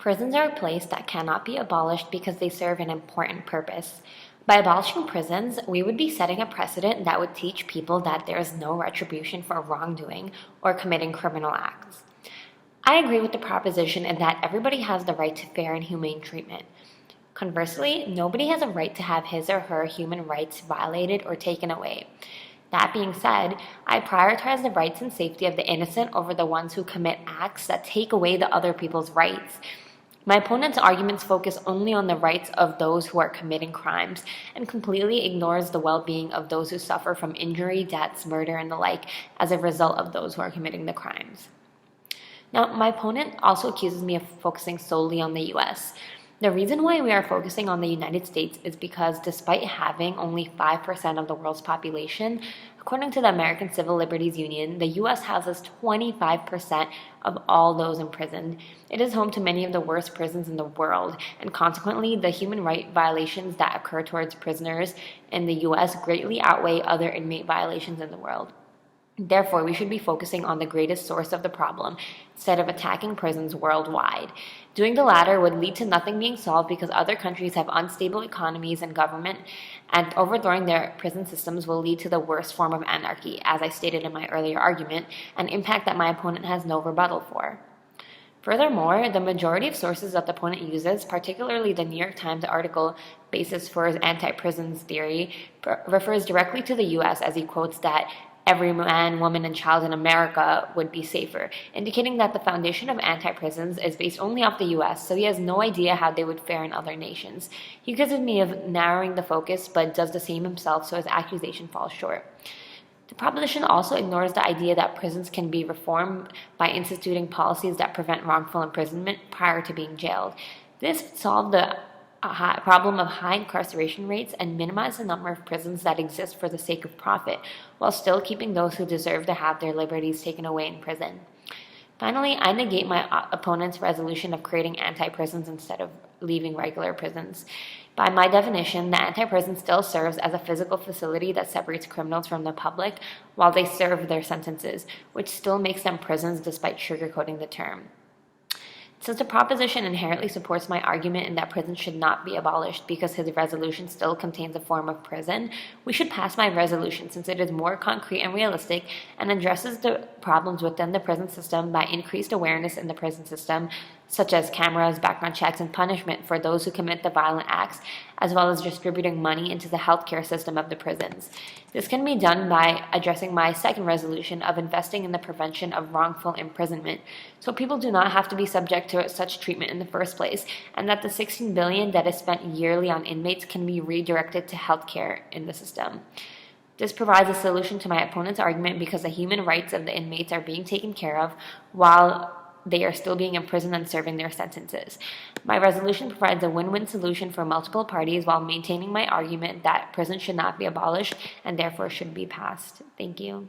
Prisons are a place that cannot be abolished because they serve an important purpose. By abolishing prisons, we would be setting a precedent that would teach people that there is no retribution for wrongdoing or committing criminal acts. I agree with the proposition in that everybody has the right to fair and humane treatment. Conversely, nobody has a right to have his or her human rights violated or taken away. That being said, I prioritize the rights and safety of the innocent over the ones who commit acts that take away the other people's rights. My opponent's arguments focus only on the rights of those who are committing crimes and completely ignores the well-being of those who suffer from injury, deaths, murder, and the like as a result of those who are committing the crimes. Now, my opponent also accuses me of focusing solely on the US. The reason why we are focusing on the United States is because despite having only 5% of the world's population, according to the American Civil Liberties Union, the US houses 25% of all those imprisoned. It is home to many of the worst prisons in the world, and consequently, the human rights violations that occur towards prisoners in the US greatly outweigh other inmate violations in the world. Therefore, we should be focusing on the greatest source of the problem instead of attacking prisons worldwide. Doing the latter would lead to nothing being solved because other countries have unstable economies and government, and overthrowing their prison systems will lead to the worst form of anarchy, as I stated in my earlier argument, an impact that my opponent has no rebuttal for. Furthermore, the majority of sources that the opponent uses, particularly the New York Times article basis for his anti-prisons theory, refers directly to the US as he quotes that every man, woman, and child in America would be safer, indicating that the foundation of anti-prisons is based only off the US, so he has no idea how they would fare in other nations. He accuses me of narrowing the focus, but does the same himself, so his accusation falls short. The proposition also ignores the idea that prisons can be reformed by instituting policies that prevent wrongful imprisonment prior to being jailed. This would solve the problem of high incarceration rates and minimize the number of prisons that exist for the sake of profit, while still keeping those who deserve to have their liberties taken away in prison. Finally, I negate my opponent's resolution of creating anti-prisons instead of leaving regular prisons. By my definition, the anti-prison still serves as a physical facility that separates criminals from the public while they serve their sentences, which still makes them prisons despite sugarcoating the term. Since the proposition inherently supports my argument in that prisons should not be abolished because his resolution still contains a form of prison, we should pass my resolution since it is more concrete and realistic and addresses the problems within the prison system by increased awareness in the prison system, such as cameras, background checks, and punishment for those who commit the violent acts, as well as distributing money into the healthcare system of the prisons. This can be done by addressing my second resolution of investing in the prevention of wrongful imprisonment, so people do not have to be subject to such treatment in the first place, and that the $16 billion that is spent yearly on inmates can be redirected to healthcare in the system. This provides a solution to my opponent's argument because the human rights of the inmates are being taken care of while they are still being imprisoned and serving their sentences. My resolution provides a win-win solution for multiple parties while maintaining my argument that prisons should not be abolished and therefore should be passed. Thank you.